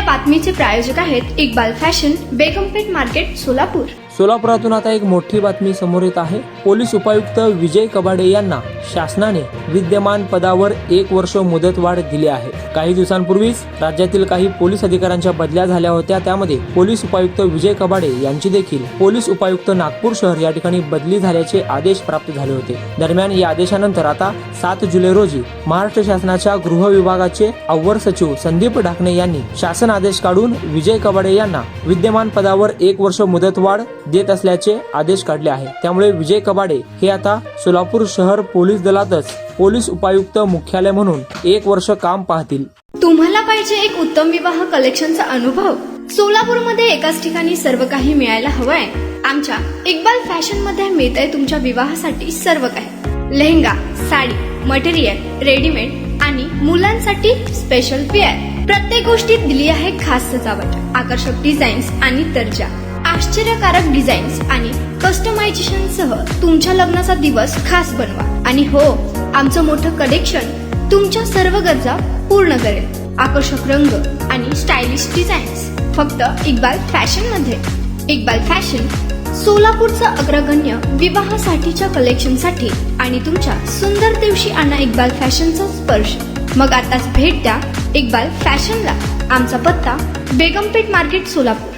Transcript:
बातमीचे प्रायोजक आहेत Iqbal fashion, बेगमपेठ market, Solapur. सोलापुरातून आता एक मोठी बातमी समोर येत आहे। पोलीस उपायुक्त विजय कबाडे यांना शासनाने विद्यमान पदावर 1 वर्ष मुदतवाढ दिली आहे। काही दिवसांपूर्वीच राज्यातील काही पोलीस अधिकाऱ्यांच्या बदल्या झाल्या होत्या। त्यामध्ये पोलीस उपायुक्त विजय कबाडे यांची देखील पोलीस उपायुक्त नागपूर शहर या ठिकाणी बदली झाल्याचे आदेश प्राप्त झाले होते। दरम्यान या आदेशानंतर आता 7 जुलै रोजी महाराष्ट्र शासनाच्या गृह विभागाचे अवर सचिव संदीप ढाकणे यांनी शासन आदेश काढून विजय कबाडे यांना विद्यमान पदावर 1 वर्ष मुदतवाढ देत असल्याचे आदेश काढले आहे। त्यामुळे विजय कबाडे हे आता सोलापूर शहर पोलीस दलातच पोलीस उपायुक्त मुख्यालय म्हणून 1 वर्ष काम पाहतील। तुम्हाला पाहिजे एक उत्तम विवाह कलेक्शनचा अनुभव? सोलापूरमध्ये एकाच ठिकाणी सर्व काही मिळायला हवंय। आमच्या इक्बाल फॅशन मध्ये मिळतंय तुमच्या विवाहासाठी सर्व काही। लेहंगा, साडी, मटेरियल, रेडीमेड आणि मुलांसाठी स्पेशल वेअर। प्रत्येक गोष्टीत दिली आहे खास सजावट, आकर्षक डिझाईन्स आणि दर्जा, आश्चर्यकारक डिझाईन्स आणि कस्टमायझेशन सह तुमच्या लग्नाचा दिवस खास बनवा। आणि हो, आमचं मोठं कलेक्शन तुमच्या सर्व गरजा पूर्ण करेल। आकर्षक रंग आणि स्टायलिश डिझाईन्स फक्त इक्बाल फॅशन मध्ये। इक्बाल फॅशन सोलापूरचा अग्रगण्य विवाहासाठीच्या कलेक्शनसाठी आणि तुमच्या सुंदर दिवशी आणा इक्बाल फॅशनचा स्पर्श। मग आताच भेट द्या इक्बाल फॅशनला। आमचा पत्ता बेगमपेठ मार्केट, सोलापूर।